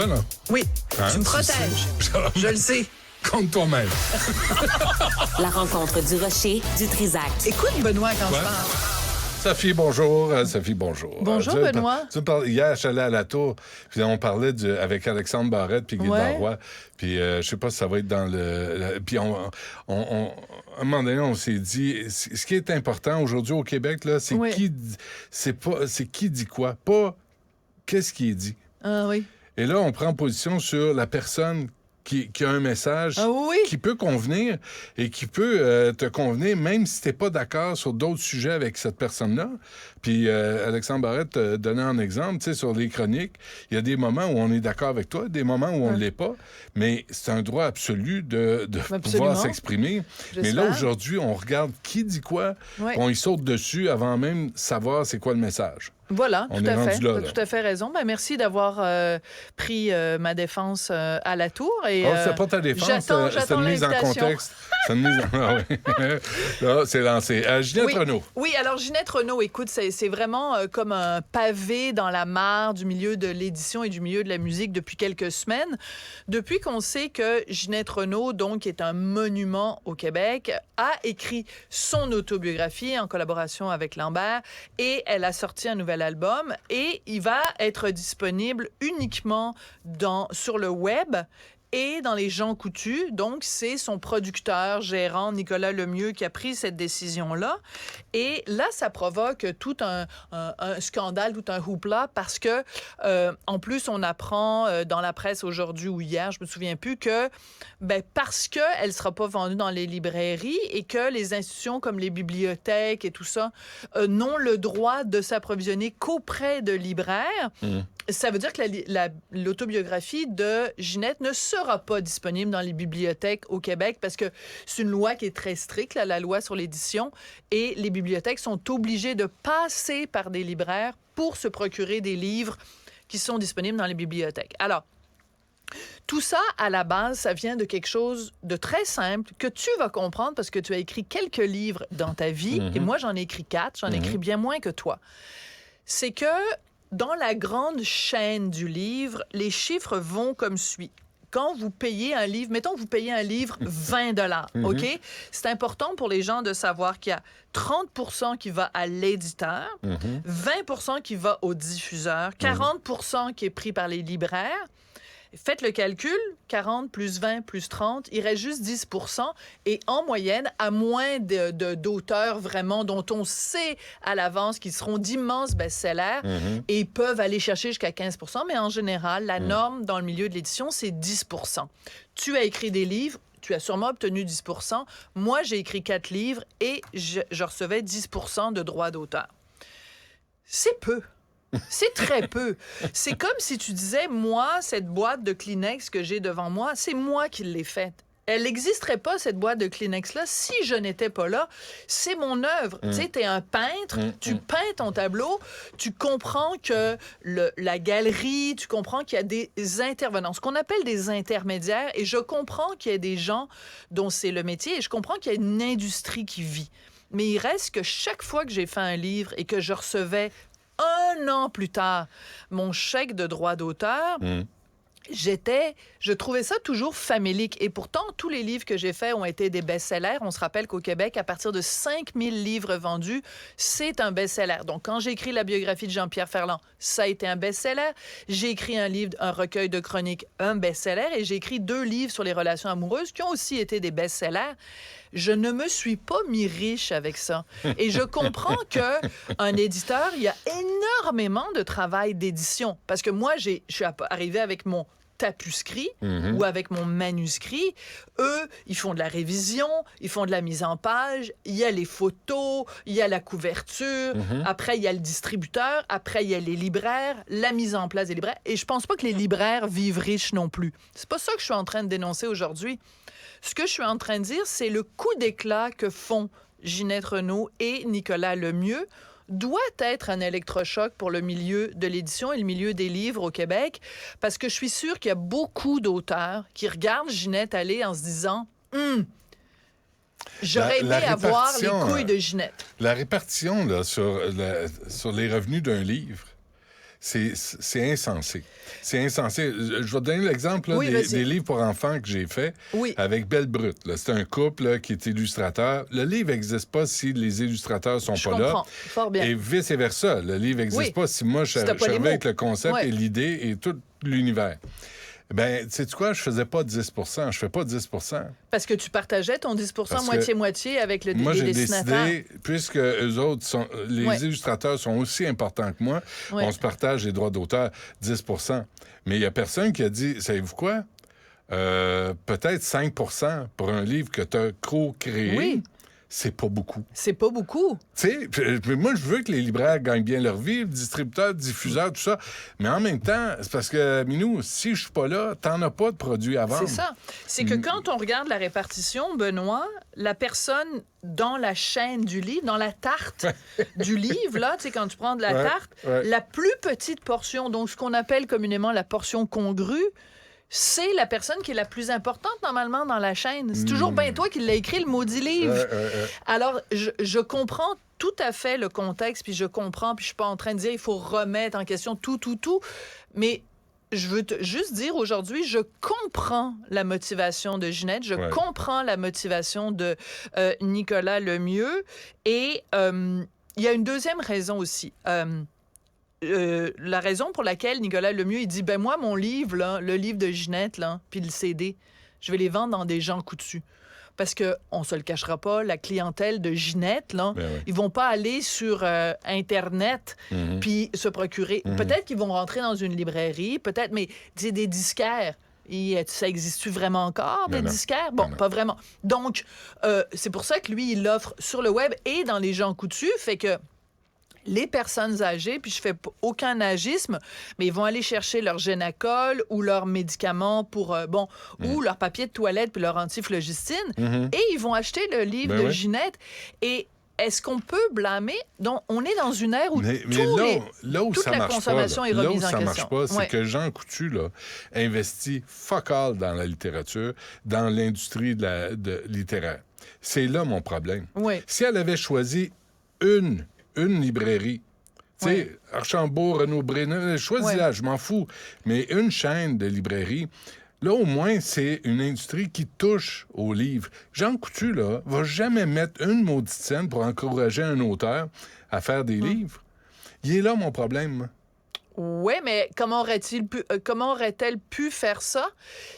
Non. Oui, Hein, tu me protèges. Je le sais. Contre toi-même. La rencontre du Rocher, du Trisac. Écoute, Benoît, quand je parle. Sophie, bonjour. Sophie, bonjour. Bonjour, Benoît. Hier, je suis allé à la tour, puis on parlait avec Alexandre Barrette puis Guy Barois, puis je sais pas si ça va être dans puis à un moment donné, on s'est dit, ce qui est important aujourd'hui au Québec, là, c'est qui dit quoi, pas qu'est-ce qui est dit. Ah oui. Et là, on prend position sur la personne qui a un message qui peut convenir et qui peut te convenir même si t'es pas d'accord sur d'autres sujets avec cette personne-là. Puis Alexandre Barrette donnait un exemple, tu sais, sur les chroniques, il y a des moments où on est d'accord avec toi, des moments où on ne l'est pas, mais c'est un droit absolu de pouvoir s'exprimer. Mais là, aujourd'hui, on regarde qui dit quoi, on y saute dessus avant même de savoir c'est quoi le message. Voilà, on tout à fait. Tu as tout à fait raison. Ben, merci d'avoir pris ma défense à la tour. Et, c'est pas ta défense, c'est une mise en contexte. C'est une mise en... Ah oui. Là, c'est lancé. Ginette Renaud. Oui, alors Ginette Renaud, écoute, c'est vraiment comme un pavé dans la mare du milieu de l'édition et du milieu de la musique depuis quelques semaines. Depuis qu'on sait que Ginette Renaud, donc, est un monument au Québec, a écrit son autobiographie en collaboration avec Lambert et elle a sorti un nouvel album et il va être disponible uniquement sur le web et dans les gens coutus. Donc, c'est son producteur, gérant, Nicolas Lemieux, qui a pris cette décision-là. Et là, ça provoque tout un scandale, tout un hoopla, parce que, en plus, on apprend dans la presse aujourd'hui ou hier, je me souviens plus, que parce qu'elle sera pas vendue dans les librairies et que les institutions comme les bibliothèques et tout ça n'ont le droit de s'approvisionner qu'auprès de libraires. Ça veut dire que l'autobiographie de Ginette ne sera pas disponible dans les bibliothèques au Québec parce que c'est une loi qui est très stricte, la loi sur l'édition, et les bibliothèques sont obligées de passer par des libraires pour se procurer des livres qui sont disponibles dans les bibliothèques. Alors, tout ça, à la base, ça vient de quelque chose de très simple que tu vas comprendre parce que tu as écrit quelques livres dans ta vie, et moi, j'en ai écrit 4, j'en ai écrit bien moins que toi. C'est que dans la grande chaîne du livre, les chiffres vont comme suit. Quand vous payez un livre, mettons que vous payez un livre 20 $, OK? C'est important pour les gens de savoir qu'il y a 30% qui va à l'éditeur, 20% qui va au diffuseur, 40% qui est pris par les libraires. Faites le calcul, 40 plus 20 plus 30, il reste juste 10%. Et en moyenne, à moins d'auteurs vraiment dont on sait à l'avance qu'ils seront d'immenses best-sellers et ils peuvent aller chercher jusqu'à 15%, mais en général, la norme dans le milieu de l'édition, c'est 10%. Tu as écrit des livres, tu as sûrement obtenu 10%. Moi, j'ai écrit 4 livres et je recevais 10% de droits d'auteur. C'est peu. C'est très peu. C'est comme si tu disais, moi, cette boîte de Kleenex que j'ai devant moi, c'est moi qui l'ai faite. Elle n'existerait pas, cette boîte de Kleenex-là, si je n'étais pas là. C'est mon œuvre. Tu sais, t'es un peintre, tu peins ton tableau, tu comprends que la galerie, tu comprends qu'il y a des intervenants, ce qu'on appelle des intermédiaires, et je comprends qu'il y a des gens dont c'est le métier, et je comprends qu'il y a une industrie qui vit. Mais il reste que chaque fois que j'ai fait un livre et que je recevais 1 an plus tard, mon chèque de droit d'auteur, je trouvais ça toujours famélique. Et pourtant, tous les livres que j'ai faits ont été des best-sellers. On se rappelle qu'au Québec, à partir de 5000 livres vendus, c'est un best-seller. Donc, quand j'ai écrit la biographie de Jean-Pierre Ferland, ça a été un best-seller. J'ai écrit un recueil de chroniques, un best-seller. Et j'ai écrit 2 livres sur les relations amoureuses qui ont aussi été des best-sellers. Je ne me suis pas mis riche avec ça. Et je comprends qu'un éditeur, il y a énormément de travail d'édition. Parce que moi, je suis arrivée avec mon tapuscrit ou avec mon manuscrit. Eux, ils font de la révision, ils font de la mise en page, il y a les photos, il y a la couverture, après il y a le distributeur, après il y a les libraires, la mise en place des libraires. Et je pense pas que les libraires vivent riches non plus. C'est pas ça que je suis en train de dénoncer aujourd'hui. Ce que je suis en train de dire, c'est le coup d'éclat que font Ginette Renaud et Nicolas Lemieux doit être un électrochoc pour le milieu de l'édition et le milieu des livres au Québec, parce que je suis sûre qu'il y a beaucoup d'auteurs qui regardent Ginette aller en se disant j'aurais aimé avoir les couilles de Ginette. La répartition là, sur les revenus d'un livre, c'est insensé. C'est insensé. Je vais te donner l'exemple là, des livres pour enfants que j'ai faits avec Belle Brute. C'est un couple là, qui est illustrateur. Le livre n'existe pas si les illustrateurs sont pas là. Fort bien. Et vice-versa. Le livre n'existe pas si moi, je savais avec le concept et l'idée et tout l'univers. Ben, sais-tu quoi? Je faisais pas 10 %. Je fais pas 10 %. Parce que tu partageais ton 10 moitié-moitié avec le moi, les dessinateurs. Moi, j'ai décidé, puisque eux autres, les illustrateurs sont aussi importants que moi, on se partage les droits d'auteur 10 % Mais il y a personne qui a dit, savez-vous quoi? Peut-être 5 % pour un livre que tu as co-créé. Oui. C'est pas beaucoup. C'est pas beaucoup. Tu sais, moi, je veux que les libraires gagnent bien leur vie, distributeurs, diffuseurs, tout ça. Mais en même temps, c'est parce que, Minou, si je suis pas là, t'en as pas de produits à vendre. C'est ça. C'est que quand on regarde la répartition, Benoît, la personne dans la chaîne du livre, dans la tarte du livre, là, tu sais, quand tu prends de la tarte, la plus petite portion, donc ce qu'on appelle communément la portion congrue, c'est la personne qui est la plus importante, normalement, dans la chaîne. C'est toujours bien toi qui l'as écrit, le maudit livre. Alors, je comprends tout à fait le contexte, puis je comprends, puis je suis pas en train de dire il faut remettre en question tout. Mais je veux juste dire aujourd'hui, je comprends la motivation de Ginette, je comprends la motivation de Nicolas Lemieux. Et il y a une deuxième raison aussi. La raison pour laquelle Nicolas Lemieux, il dit, ben moi, mon livre, là, le livre de Ginette, là, puis le CD, je vais les vendre dans des gens coutus. Parce qu'on se le cachera pas, la clientèle de Ginette, là, ils vont pas aller sur Internet puis se procurer. Peut-être qu'ils vont rentrer dans une librairie, peut-être, mais des disquaires. Ça existe-tu vraiment encore, des disquaires? Bon, pas vraiment. Donc, c'est pour ça que lui, il l'offre sur le web et dans les gens coutus, fait que les personnes âgées, puis je fais aucun agisme, mais ils vont aller chercher leur Génacol ou leurs médicaments pour, ou leur papier de toilette puis leur antiflogistine, et ils vont acheter le livre de Ginette. Et est-ce qu'on peut blâmer? Donc, on est dans une ère où toute la consommation est remise en question. Là où ça marche pas, c'est que Jean Coutu là, investit fuck all dans la littérature, dans l'industrie littéraire. C'est là mon problème. Si elle avait choisi une librairie. Tu sais, Archambault, Renaud-Bré, choisis-la, je m'en fous. Mais une chaîne de librairie, là, au moins, c'est une industrie qui touche aux livres. Jean Coutu, là, va jamais mettre une maudite scène pour encourager un auteur à faire des livres. Il est là, mon problème. Oui, mais comment aurait-elle pu faire ça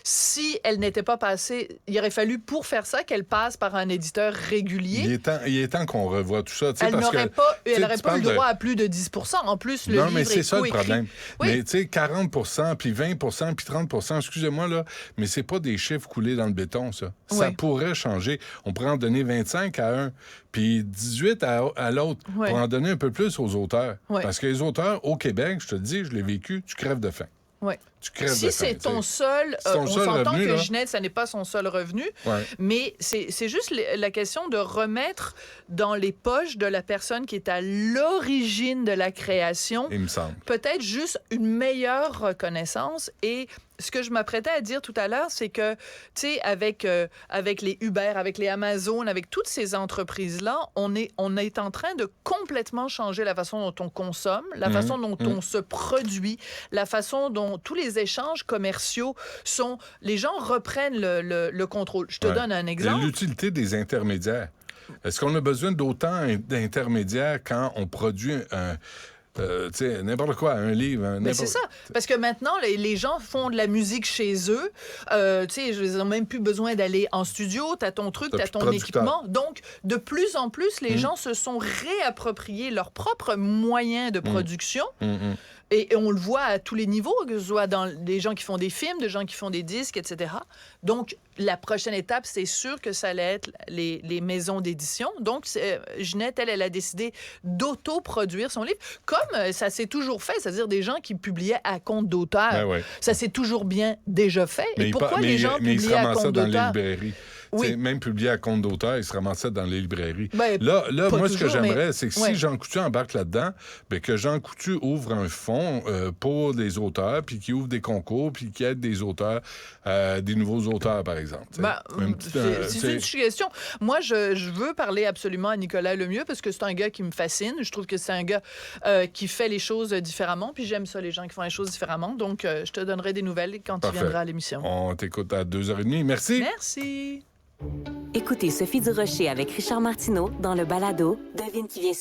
si elle n'était pas passée... Il aurait fallu, pour faire ça, qu'elle passe par un éditeur régulier. Il est temps qu'on revoie tout ça. Elle n'aurait pas eu le droit à plus de 10 %. En plus, le livre est coécrit. Non, mais c'est ça le problème. Mais tu sais, 40 % puis 20 % puis 30 % excusez-moi, là, mais c'est pas des chiffres coulés dans le béton, ça. Ça pourrait changer. On pourrait en donner 25 à un, puis 18 à l'autre, pour en donner un peu plus aux auteurs. Parce que les auteurs, au Québec, je te dis, je l'ai vécu, tu crèves de faim. Si c'est ton seul... on s'entend revenu, que Ginette, ça n'est pas son seul revenu, mais c'est juste la question de remettre dans les poches de la personne qui est à l'origine de la création, il me semble, peut-être juste une meilleure reconnaissance. Et ce que je m'apprêtais à dire tout à l'heure, c'est que, tu sais, avec les Uber, avec les Amazon, avec toutes ces entreprises-là, on est en train de complètement changer la façon dont on consomme, la façon dont on se produit, la façon dont tous les échanges commerciaux sont... Les gens reprennent le contrôle. Je te donne un exemple. L'utilité des intermédiaires. Est-ce qu'on a besoin d'autant d'intermédiaires quand on produit n'importe quoi, un livre... Mais c'est ça. Parce que maintenant, les gens font de la musique chez eux. Ils n'ont même plus besoin d'aller en studio. Tu as ton truc, tu as ton équipement. Donc, de plus en plus, les gens se sont réappropriés leurs propres moyens de production. Et on le voit à tous les niveaux, que ce soit dans des gens qui font des films, des gens qui font des disques, etc. Donc, la prochaine étape, c'est sûr que ça allait être les maisons d'édition. Donc, Ginette, elle a décidé d'auto-produire son livre, comme ça s'est toujours fait, c'est-à-dire des gens qui publiaient à compte d'auteur. Ça s'est toujours bien déjà fait. Et pourquoi les gens publiaient à compte d'auteur? Dans les librairies. Oui. Même publié à compte d'auteur, il se ramassait dans les librairies. Ben, là moi, toujours, ce que j'aimerais, c'est que ouais. si Jean Coutu embarque là-dedans, bien, que Jean Coutu ouvre un fonds pour les auteurs, puis qu'il ouvre des concours, puis qu'il aide des auteurs, des nouveaux auteurs, par exemple. C'est une suggestion. Moi, je veux parler absolument à Nicolas Lemieux parce que c'est un gars qui me fascine. Je trouve que c'est un gars qui fait les choses différemment, puis j'aime ça, les gens qui font les choses différemment. Donc, je te donnerai des nouvelles quand tu viendras à l'émission. On t'écoute à 2h30. Merci. Merci. Écoutez Sophie Durocher avec Richard Martineau dans le balado Devine qui vient